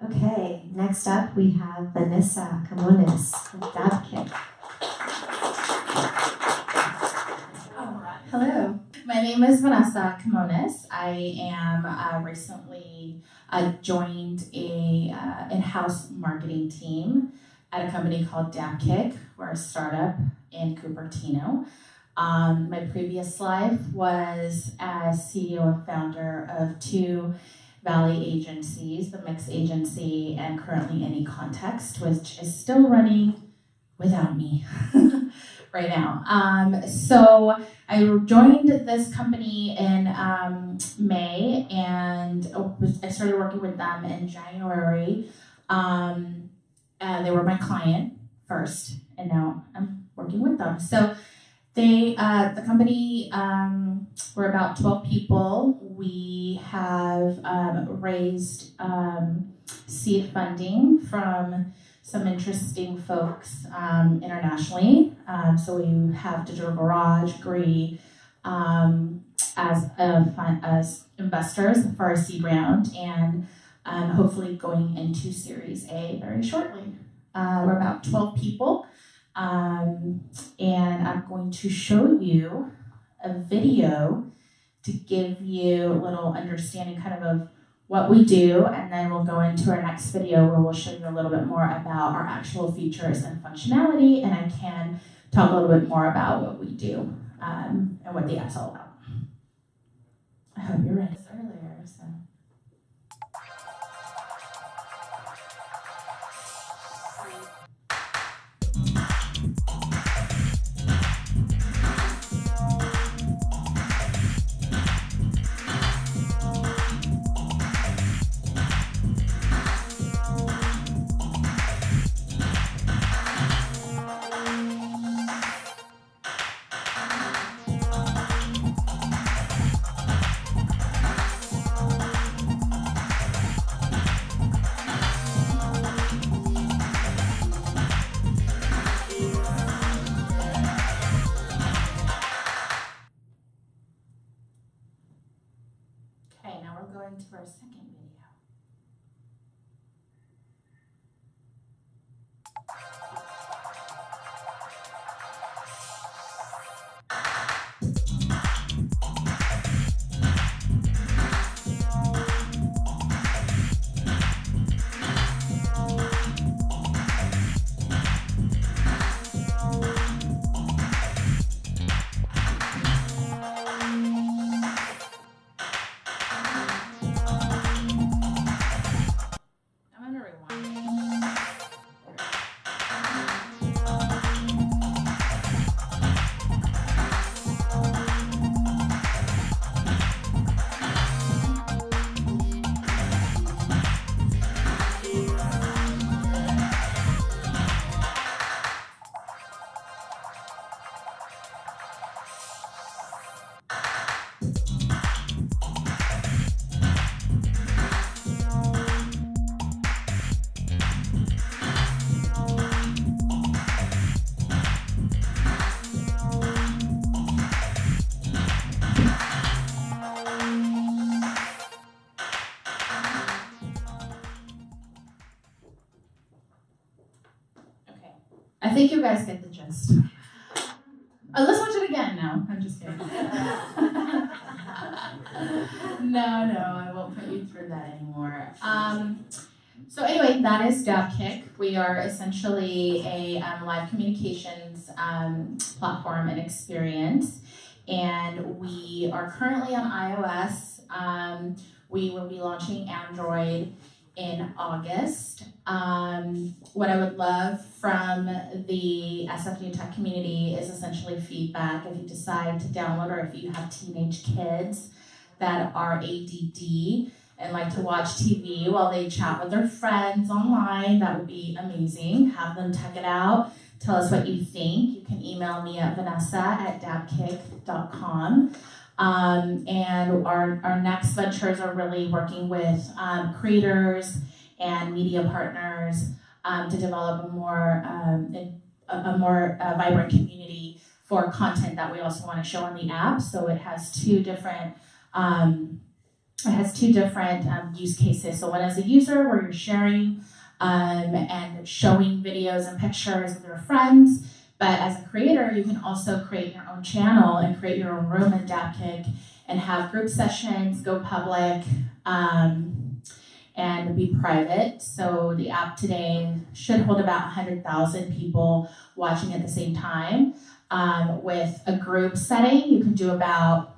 Okay, next up we have Vanessa Camones with DabKick. Hello, my name is Vanessa Camones. I am recently joined a in-house marketing team at a company called DabKick. We're a startup in Cupertino. My previous life was as CEO and founder of two Valley agencies, the Mix Agency and currently Any Context, which is still running without me right now. So I joined this company in May, and I started working with them in January. They were my client first, and now I'm working with them. So the company, we're about 12 people. We have raised seed funding from some interesting folks internationally. So we have Digital Garage, Gree, as investors for our seed round, and hopefully going into Series A very shortly. We're about 12 people. And I'm going to show you a video to give you a little understanding kind of what we do, and then we'll go into our next video where we'll show you a little bit more about our actual features and functionality, and I can talk a little bit more about what we do and what the app's all about. I hope you're ready. Earlier, so. Okay, now we're going to our second video. I think you guys get the gist. Let's watch it again now. I'm just kidding. No, I won't put you through that anymore. So anyway, that is DabKick. We are essentially a live communications platform and experience, and we are currently on iOS. We will be launching Android in August. What I would love from the SFU Tech community is essentially feedback. If you decide to download, or if you have teenage kids that are ADD and like to watch TV while they chat with their friends online, that would be amazing. Have them check it out. Tell us what you think. You can email me at vanessa@dabkick.com. And our next ventures are really working with creators and media partners to develop a more vibrant community for content that we also want to show on the app. So it has two different it has two different use cases. So one is a user where you're sharing and showing videos and pictures with your friends. But as a creator, you can also create your own channel and create your own room in DabKick and have group sessions, go public, and be private. So the app today should hold about 100,000 people watching at the same time. With a group setting, you can do about,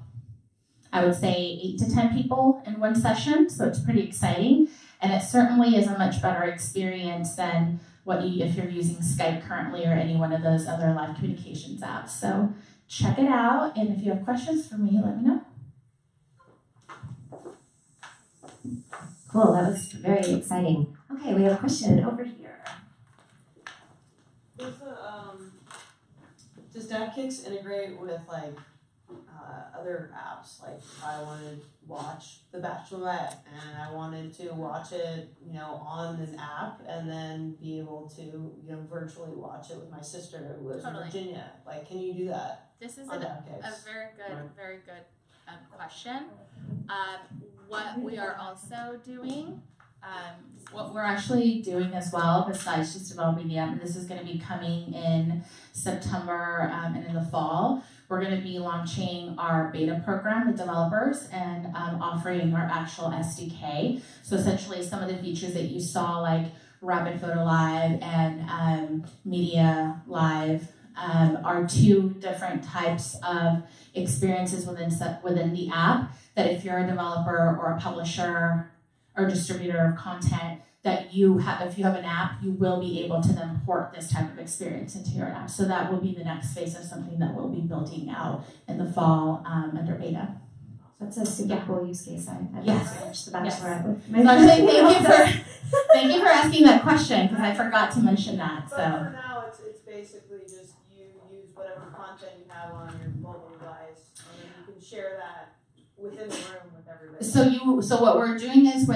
I would say, 8 to 10 people in one session, so it's pretty exciting. And it certainly is a much better experience than if you're using Skype currently or any one of those other live communications apps. So check it out, and if you have questions for me, let me know. Cool, that was very exciting. Okay, we have a question over here. Does DabKick integrate with like other apps? Like if I wanted to watch The Bachelorette and I wanted to watch it, on an app and then be able to, virtually watch it with my sister who lives in Virginia. Like, can you do that? This is on a DabKick? very good question. What we are also doing, What we're actually doing as well, besides just developing the app, and this is going to be coming in September and in the fall, we're going to be launching our beta program with developers and offering our actual SDK. So essentially some of the features that you saw, like Rapid Photo Live and Media Live, are two different types of experiences within the app that if you're a developer or a publisher or distributor of content, that if you have an app, you will be able to then port this type of experience into your app. So that will be the next phase of something that we'll be building out in the fall under beta. That's a super cool use case. I've Yes. watched The Bachelorette with So actually, thank you for asking that question, because I forgot to mention that. But for now, it's basically just you use whatever content you have on your mobile device, and then you can share that within the room with everybody. So what we're doing is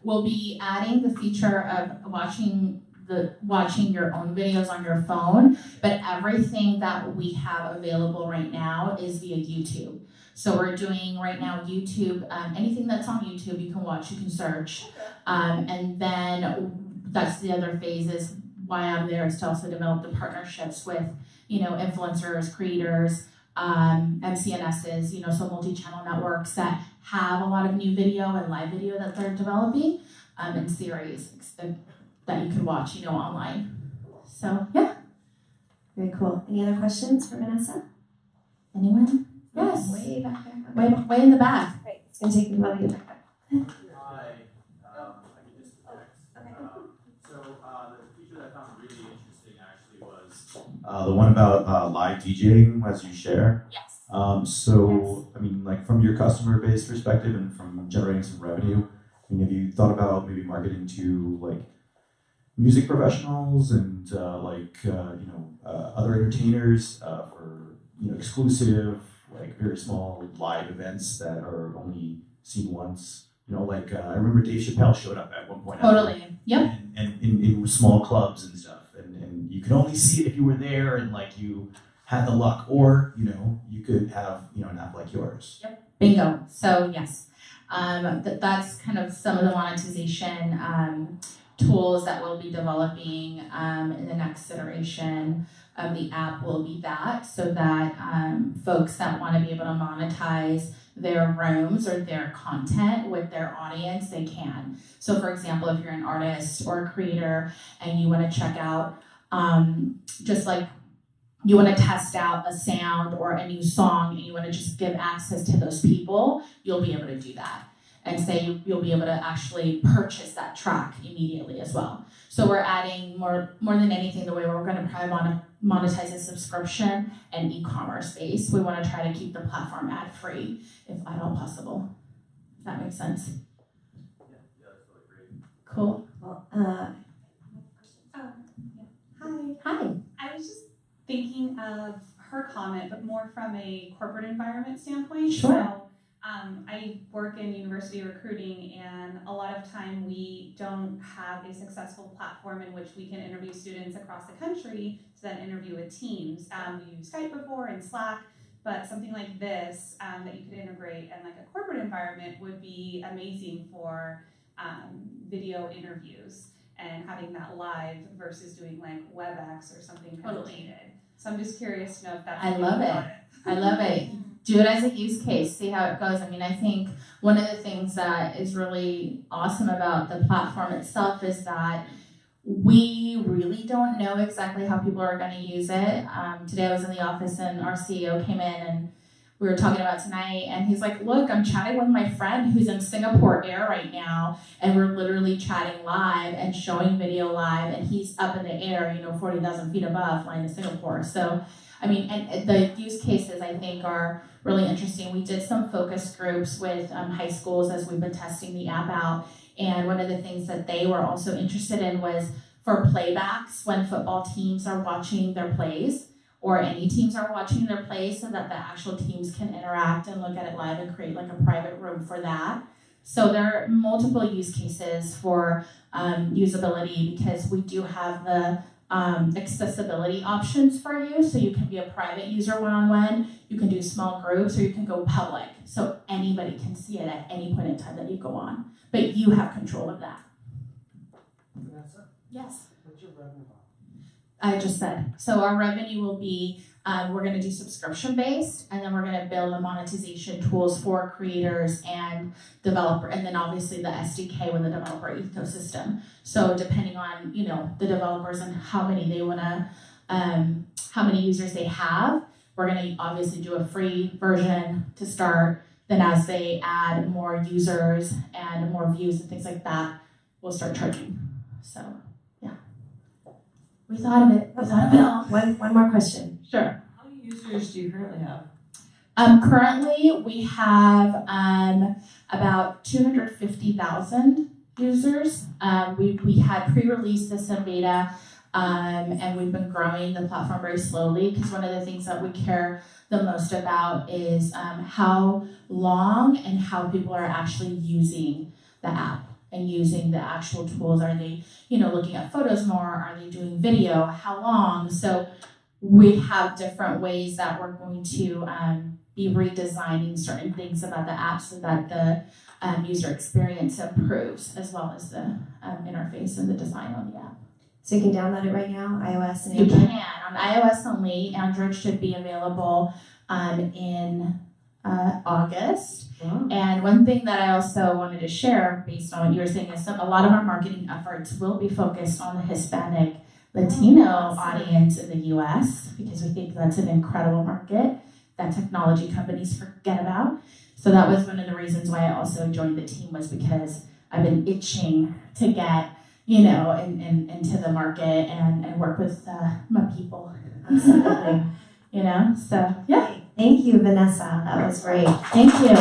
we'll be adding the feature of watching your own videos on your phone, but everything that we have available right now is via YouTube. So we're doing right now YouTube, anything that's on YouTube you can watch, you can search. And then that's the other phase is why I'm there, is to also develop the partnerships with, influencers, creators, MCNSs, so multi-channel networks that have a lot of new video and live video that they're developing, and series that you can watch, online. So, yeah. Very cool. Any other questions for Vanessa? Anyone? Yes. Way back there. Okay. Way in the back. Right. It's going to take me a while to get back there. Hi. I can just text. Okay. So the feature that I found really interesting actually was the one about live DJing as you share. yes. So I mean, like from your customer base perspective and from generating some revenue, have you thought about maybe marketing to like music professionals and other entertainers for exclusive, like very small live events that are only seen once? I remember Dave Chappelle showed up at one point. Totally. Yep. And in small clubs and stuff, and you could only see it if you were there and like you had the luck, or you could have an app like yours. Yep. Bingo. So yes, that's kind of some of the monetization tools that we'll be developing in the next iteration of the app will be that, so that folks that want to be able to monetize their rooms or their content with their audience, they can. So for example, if you're an artist or a creator and you want to check out, just like you want to test out a sound or a new song and you want to just give access to those people, you'll be able to do that. And say you'll be able to actually purchase that track immediately as well. So we're adding more than anything, the way we're going to probably monetize a subscription and e-commerce space. We want to try to keep the platform ad free, if at all possible. If that makes sense. Yeah, that's really great. Cool. Well, Hi. I was just thinking of her comment, but more from a corporate environment standpoint. Sure. So, I work in university recruiting, and a lot of time we don't have a successful platform in which we can interview students across the country to then interview with teams. We used Skype before and Slack, but something like this that you could integrate in like a corporate environment would be amazing for video interviews and having that live versus doing like WebEx or something kind of Totally. dated. So I'm just curious to know if that's. I love it. I love it. Do it as a use case, see how it goes. I mean, I think one of the things that is really awesome about the platform itself is that we really don't know exactly how people are going to use it. Today I was in the office and our CEO came in and we were talking about tonight and he's like, look, I'm chatting with my friend who's in Singapore Air right now and we're literally chatting live and showing video live and he's up in the air, 40,000 feet above flying to Singapore. So, I mean, and the use cases I think are really interesting. We did some focus groups with high schools as we've been testing the app out. And one of the things that they were also interested in was for playbacks when football teams are watching their plays or any teams are watching their plays so that the actual teams can interact and look at it live and create like a private room for that. So there are multiple use cases for usability because we do have the accessibility options for you. So you can be a private user one-on-one, you can do small groups, or you can go public. So anybody can see it at any point in time that you go on. But you have control of that. Vanessa, Yes. what's your revenue model? I just said. So our revenue will be, we're going to do subscription-based, and then we're going to build the monetization tools for creators and developer, and then obviously the SDK with the developer ecosystem. So depending on, the developers and how many they want to, how many users they have, we're going to obviously do a free version to start. Then as they add more users and more views and things like that, we'll start charging. So, yeah. We thought of it. We thought of it all. One more question. Sure. How many users do you currently have? Currently, we have about 250,000 users. We had pre-released this in beta, and we've been growing the platform very slowly because one of the things that we care the most about is how long and how people are actually using the app and using the actual tools. Are they, looking at photos more? Are they doing video? How long? So we have different ways that we're going to be redesigning certain things about the app so that the user experience improves as well as the interface and the design on the app. So you can download it right now, iOS and You Android? can, on iOS only. Android should be available in August. Wow. And one thing that I also wanted to share based on what you were saying is that a lot of our marketing efforts will be focused on the Hispanic Latino audience in the US because we think that's an incredible market that technology companies forget about. So that was one of the reasons why I also joined the team was because I've been itching to get, into the market and work with my people. Absolutely. So yeah. Thank you, Vanessa. That was great. Thank you.